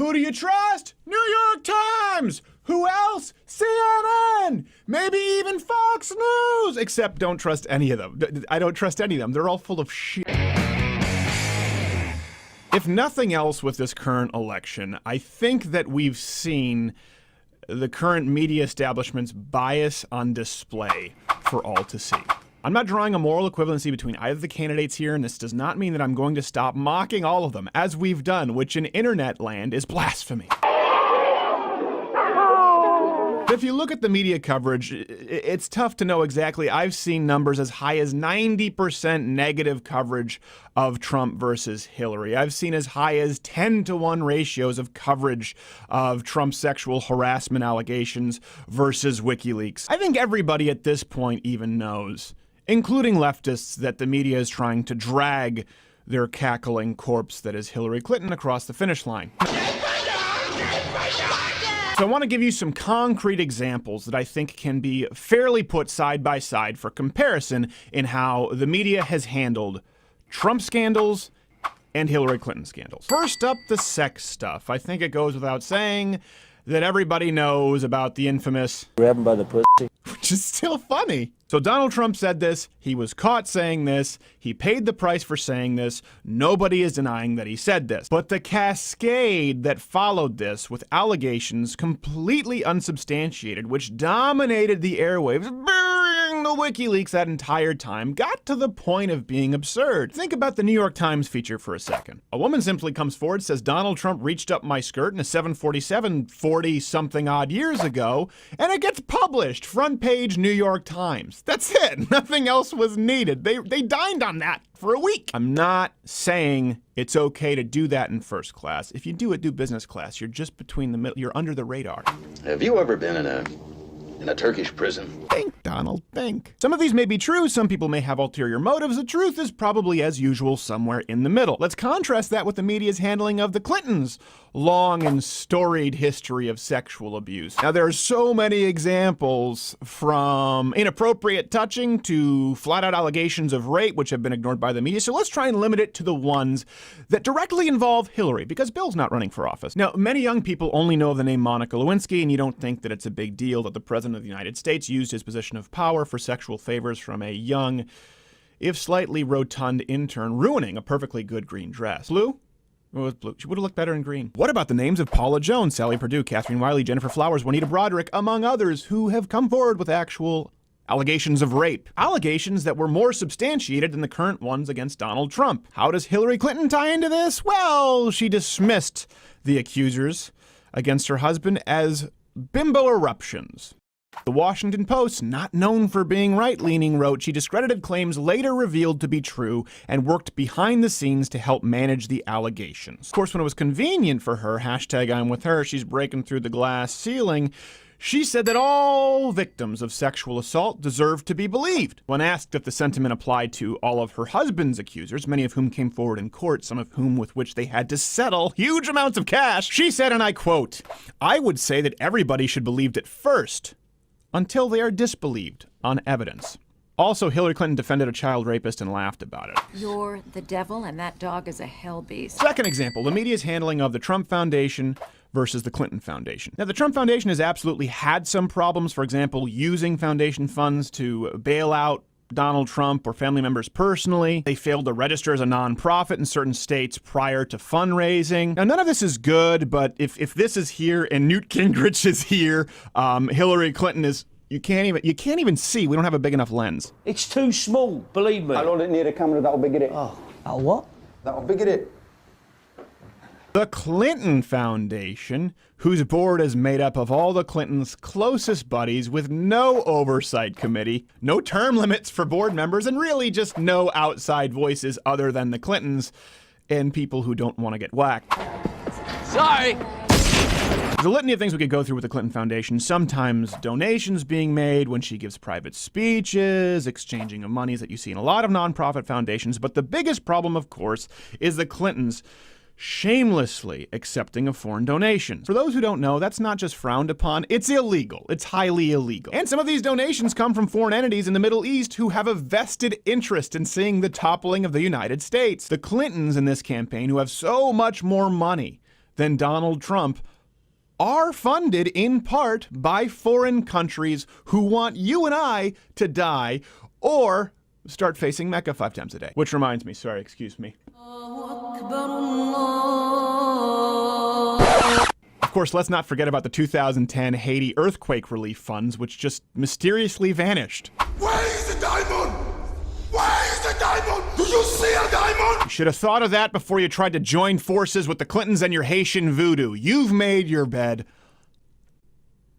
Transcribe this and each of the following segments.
Who do you trust? New York Times! Who else? CNN! Maybe even Fox News! Except don't trust any of them. I don't trust any of them. They're all full of shit. If nothing else with this current election, I think that we've seen the current media establishment's bias on display for all to see. I'm not drawing a moral equivalency between either of the candidates here, and this does not mean that I'm going to stop mocking all of them, as we've done, which in internet land is blasphemy. If you look at the media coverage, it's tough to know exactly. I've seen numbers as high as 90% negative coverage of Trump versus Hillary. I've seen as high as 10-to-1 ratios of coverage of Trump's sexual harassment allegations versus WikiLeaks. I think everybody at this point even knows, including leftists, that the media is trying to drag their cackling corpse that is Hillary Clinton across the finish line. So I want to give you some concrete examples that I think can be fairly put side by side for comparison in how the media has handled Trump scandals and Hillary Clinton scandals. First up, the sex stuff. I think it goes without saying that everybody knows about the infamous grab him by the pussy, which is still funny. So Donald Trump said this, he was caught saying this, he paid the price for saying this, nobody is denying that he said this. But the cascade that followed this with allegations completely unsubstantiated, which dominated the airwaves, burying the WikiLeaks that entire time, got to the point of being absurd. Think about the New York Times feature for a second. A woman simply comes forward, says Donald Trump reached up my skirt in a 747 40-something odd years ago, and it gets published, front page New York Times. That's it. Nothing else was needed. They dined on that for a week. I'm not saying it's okay to do that in first class. If you do it, do business class. You're just between the middle. You're under the radar. Have you ever been in a Turkish prison? Think, Donald, think. Some of these may be true. Some people may have ulterior motives. The truth is probably, as usual, somewhere in the middle. Let's contrast that with the media's handling of the Clintons' long and storied history of sexual abuse. Now, there are so many examples, from inappropriate touching to flat-out allegations of rape, which have been ignored by the media. So let's try and limit it to the ones that directly involve Hillary, because Bill's not running for office. Now, many young people only know the name Monica Lewinsky, and you don't think that it's a big deal that the President of the United States used his position of power for sexual favors from a young, if slightly rotund intern, ruining a perfectly good green dress. Blue? Oh, it was blue. She would have looked better in green. What about the names of Paula Jones, Sally Perdue, Catherine Wiley, Jennifer Flowers, Juanita Broderick, among others, who have come forward with actual allegations of rape? Allegations that were more substantiated than the current ones against Donald Trump. How does Hillary Clinton tie into this? Well, she dismissed the accusers against her husband as bimbo eruptions. The Washington Post, not known for being right-leaning, wrote she discredited claims later revealed to be true and worked behind the scenes to help manage the allegations. Of course, when it was convenient for her, hashtag I'm with her, she's breaking through the glass ceiling, she said that all victims of sexual assault deserve to be believed. When asked if the sentiment applied to all of her husband's accusers, many of whom came forward in court, some of whom with which they had to settle huge amounts of cash, she said, and I quote, "I would say that everybody should believe it first, until they are disbelieved on evidence." Also, Hillary Clinton defended a child rapist and laughed about it. You're the devil and that dog is a hell beast. Second example, the media's handling of the Trump Foundation versus the Clinton Foundation. Now, the Trump Foundation has absolutely had some problems, for example, using foundation funds to bail out Donald Trump or family members personally. They failed to register as a nonprofit in certain states prior to fundraising. Now, none of this is good, but if this is here and Newt Gingrich is here, Hillary Clinton is, you can't even see. We don't have a big enough lens. it's too small, believe me. I don't need a camera that'll big it. Oh, what? That'll big it. The Clinton Foundation, whose board is made up of all the Clintons' closest buddies with no oversight committee, no term limits for board members, and really just no outside voices other than the Clintons and people who don't want to get whacked. Sorry. There's a litany of things we could go through with the Clinton Foundation. Sometimes donations being made when she gives private speeches, exchanging of monies that you see in a lot of nonprofit foundations. But the biggest problem, of course, is the Clintons shamelessly accepting of foreign donations. For those who don't know, that's not just frowned upon, it's illegal. It's highly illegal. And some of these donations come from foreign entities in the Middle East who have a vested interest in seeing the toppling of the United States. The Clintons in this campaign, who have so much more money than Donald Trump are funded in part by foreign countries who want you and I to die or start facing Mecca 5 times a day. Which reminds me, sorry, excuse me. Of course, let's not forget about the 2010 Haiti earthquake relief funds, which just mysteriously vanished. Where is the diamond? Where is the diamond? Do you see a diamond? You should have thought of that before you tried to join forces with the Clintons and your Haitian voodoo. You've made your bed.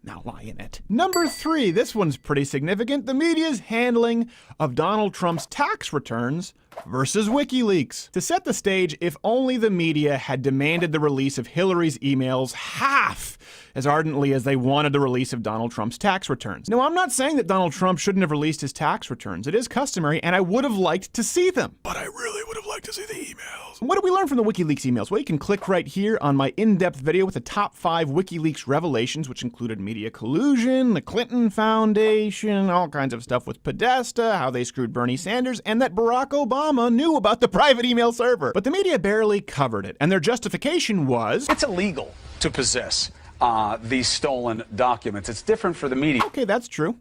Now lie in it. Number 3, this one's pretty significant. The media's handling of Donald Trump's tax returns versus WikiLeaks. To set the stage, if only the media had demanded the release of Hillary's emails half as ardently as they wanted the release of Donald Trump's tax returns. Now, I'm not saying that Donald Trump shouldn't have released his tax returns. It is customary, and I would have liked to see them. But I really would have liked to see the emails. What did we learn from the WikiLeaks emails? Well, you can click right here on my in-depth video with the top 5 WikiLeaks revelations, which included media collusion, the Clinton Foundation, all kinds of stuff with Podesta, how they screwed Bernie Sanders, and that Barack Obama knew about the private email server. But the media barely covered it, and their justification was, it's illegal to possess these stolen documents. It's different for the media. Okay, that's true.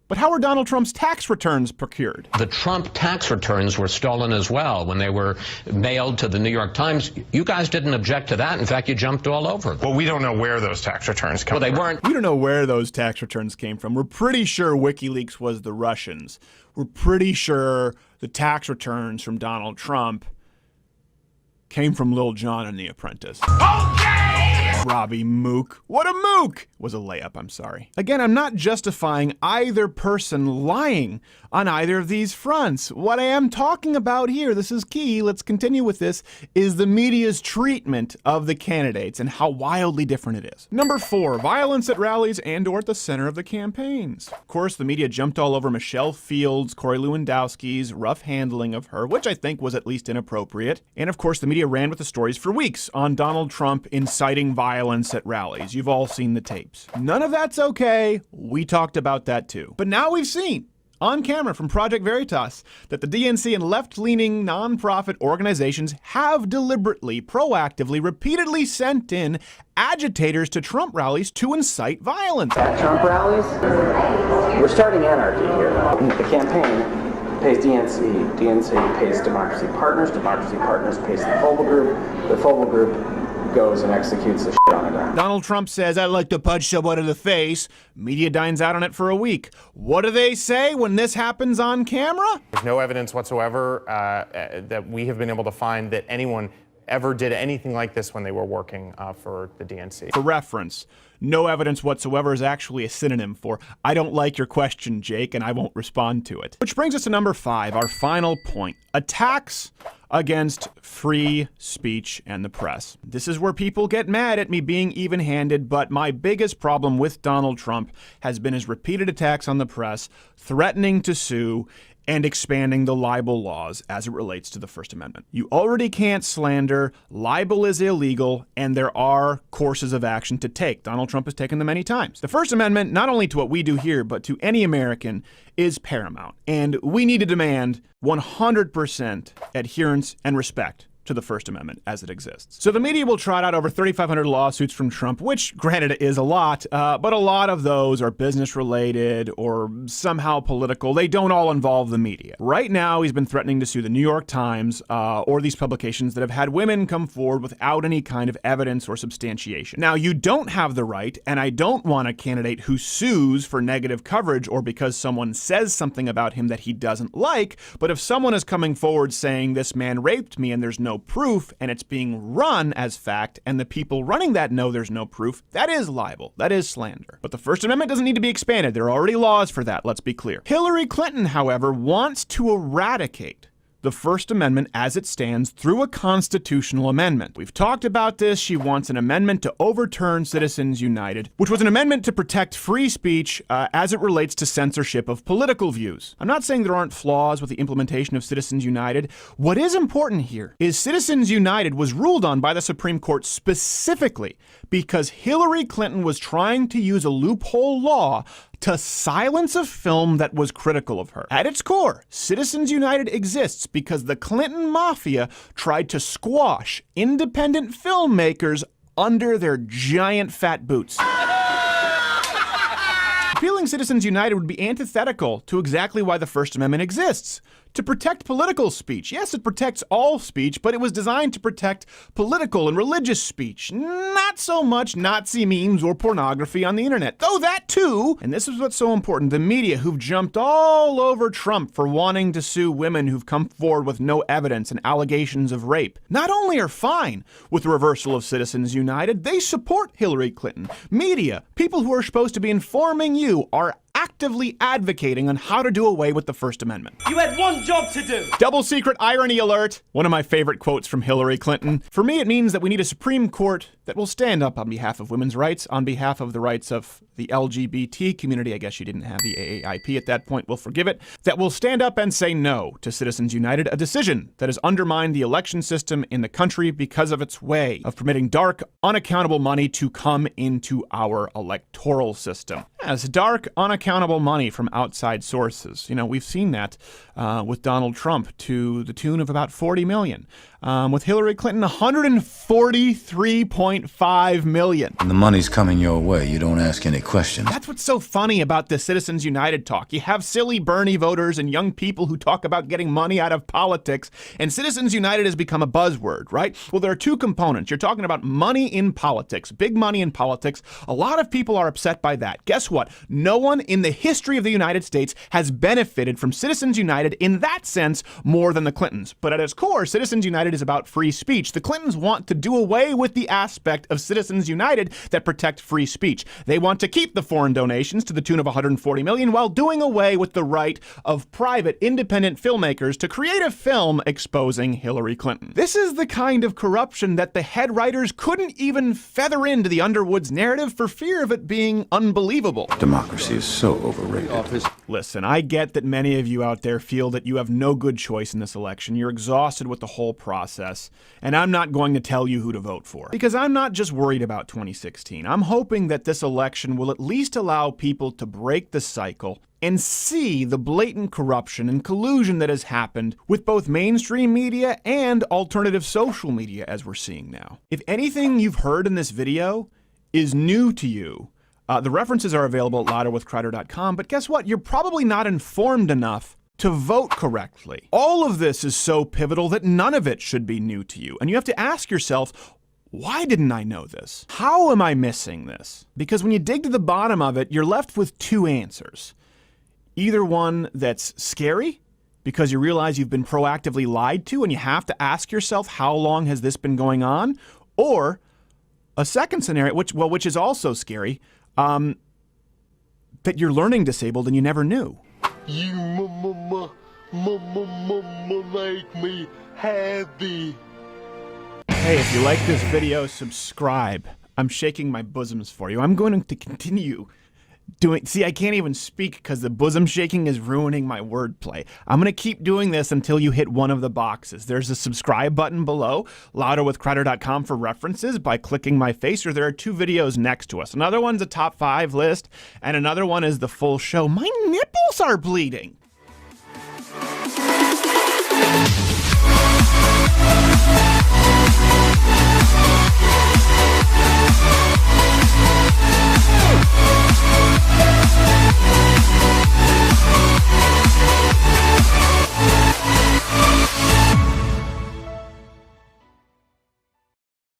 But how were Donald Trump's tax returns procured? The Trump tax returns were stolen as well when they were mailed to the New York Times. You guys didn't object to that. In fact, you jumped all over them. Well, we don't know where those tax returns come from. Well, they weren't. We don't know where those tax returns came from. We're pretty sure WikiLeaks was the Russians. We're pretty sure the tax returns from Donald Trump came from Lil Jon and The Apprentice. Okay! Robbie Mook. What a mook! Was a layup, I'm sorry. Again, I'm not justifying either person lying on either of these fronts. What I am talking about here, this is key, let's continue with this, is the media's treatment of the candidates and how wildly different it is. Number 4, violence at rallies and or at the center of the campaigns. Of course, the media jumped all over Michelle Fields, Corey Lewandowski's rough handling of her, which I think was at least inappropriate. And of course, the media ran with the stories for weeks on Donald Trump inciting violence at rallies. You've all seen the tapes. None of that's okay. We talked about that too. But now we've seen on camera from Project Veritas that the DNC and left-leaning nonprofit organizations have deliberately, proactively, repeatedly sent in agitators to Trump rallies to incite violence. At Trump rallies, we're starting anarchy here. The campaign pays DNC, DNC pays Democracy Partners pays the Fogle Group goes and executes the shit on the ground. Donald Trump says, I'd like to punch someone in the face. Media dines out on it for a week. What do they say when this happens on camera? There's no evidence whatsoever that we have been able to find that anyone ever did anything like this when they were working for the DNC. For reference, no evidence whatsoever is actually a synonym for I don't like your question, Jake, and I won't respond to it. Which brings us to number 5, our final point. Attacks against free speech and the press. This is where people get mad at me being even-handed, but my biggest problem with Donald Trump has been his repeated attacks on the press, threatening to sue, and expanding the libel laws as it relates to the First Amendment. You already can't slander, libel is illegal, and there are courses of action to take. Donald Trump has taken them many times. The First Amendment, not only to what we do here, but to any American, is paramount. And we need to demand 100% adherence and respect to the First Amendment as it exists. So the media will trot out over 3,500 lawsuits from Trump, which granted is a lot, but a lot of those are business related or somehow political. They don't all involve the media. Right now, he's been threatening to sue the New York Times or these publications that have had women come forward without any kind of evidence or substantiation. Now, you don't have the right, and I don't want a candidate who sues for negative coverage or because someone says something about him that he doesn't like, but if someone is coming forward saying this man raped me and there's no proof and it's being run as fact and the people running that know there's no proof, that is libel. That is slander. But the First Amendment doesn't need to be expanded. There are already laws for that, let's be clear. Hillary Clinton, however, wants to eradicate the First Amendment as it stands through a constitutional amendment. We've talked about this. She wants an amendment to overturn Citizens United, which was an amendment to protect free speech as it relates to censorship of political views. I'm not saying there aren't flaws with the implementation of Citizens United. What is important here is Citizens United was ruled on by the Supreme Court specifically because Hillary Clinton was trying to use a loophole law to silence a film that was critical of her. At its core, Citizens United exists because the Clinton mafia tried to squash independent filmmakers under their giant fat boots. Repealing Citizens United would be antithetical to exactly why the First Amendment exists. To protect political speech. Yes, it protects all speech, but it was designed to protect political and religious speech. Not so much Nazi memes or pornography on the internet. Though that too, and this is what's so important, the media who've jumped all over Trump for wanting to sue women who've come forward with no evidence and allegations of rape, not only are fine with the reversal of Citizens United, they support Hillary Clinton. Media, people who are supposed to be informing you, are actively advocating on how to do away with the First Amendment. You had one job to do. Double secret irony alert. One of my favorite quotes from Hillary Clinton. For me, it means that we need a Supreme Court that will stand up on behalf of women's rights, on behalf of the rights of the LGBT community. I guess she didn't have the AAIP at that point. We'll forgive it. That will stand up and say no to Citizens United, a decision that has undermined the election system in the country because of its way of permitting dark, unaccountable money to come into our electoral system. Yes, dark, unaccountable money from outside sources. You know, we've seen that with Donald Trump to the tune of about $40 million. With Hillary Clinton, $143.5 million. The money's coming your way. You don't ask any questions. That's what's so funny about the Citizens United talk. You have silly Bernie voters and young people who talk about getting money out of politics, and Citizens United has become a buzzword, right? Well, there are two components. You're talking about money in politics, big money in politics. A lot of people are upset by that. Guess what? No one in the history of the United States has benefited from Citizens United in that sense more than the Clintons. But at its core, Citizens United is about free speech. The Clintons want to do away with the aspect of Citizens United that protect free speech. They want to keep the foreign donations to the tune of $140 million while doing away with the right of private, independent filmmakers to create a film exposing Hillary Clinton. This is the kind of corruption that the head writers couldn't even feather into the Underwoods narrative for fear of it being unbelievable. Democracy is so overrated. Listen, I get that many of you out there feel that you have no good choice in this election. You're exhausted with the whole process, and I'm not going to tell you who to vote for. Because I'm not just worried about 2016. I'm hoping that this election will at least allow people to break the cycle and see the blatant corruption and collusion that has happened with both mainstream media and alternative social media as we're seeing now. If anything you've heard in this video is new to you, the references are available at louderwithcrowder.com, but guess what? You're probably not informed enough to vote correctly. All of this is so pivotal that none of it should be new to you. And you have to ask yourself, why didn't I know this? How am I missing this? Because when you dig to the bottom of it, you're left with two answers. Either one that's scary, because you realize you've been proactively lied to and you have to ask yourself, how long has this been going on? Or a second scenario, which is also scary, that you're learning disabled and you never knew. You make me happy. Hey, if you like this video, subscribe. I'm shaking my bosoms for you. I'm going to continue doing... See, I can't even speak because the bosom shaking is ruining my wordplay. I'm going to keep doing this until you hit one of the boxes. There's a subscribe button below, louderwithcrowder.com for references by clicking my face, or there are two videos next to us. Another one's a top 5 list, and another one is the full show. My nipples are bleeding.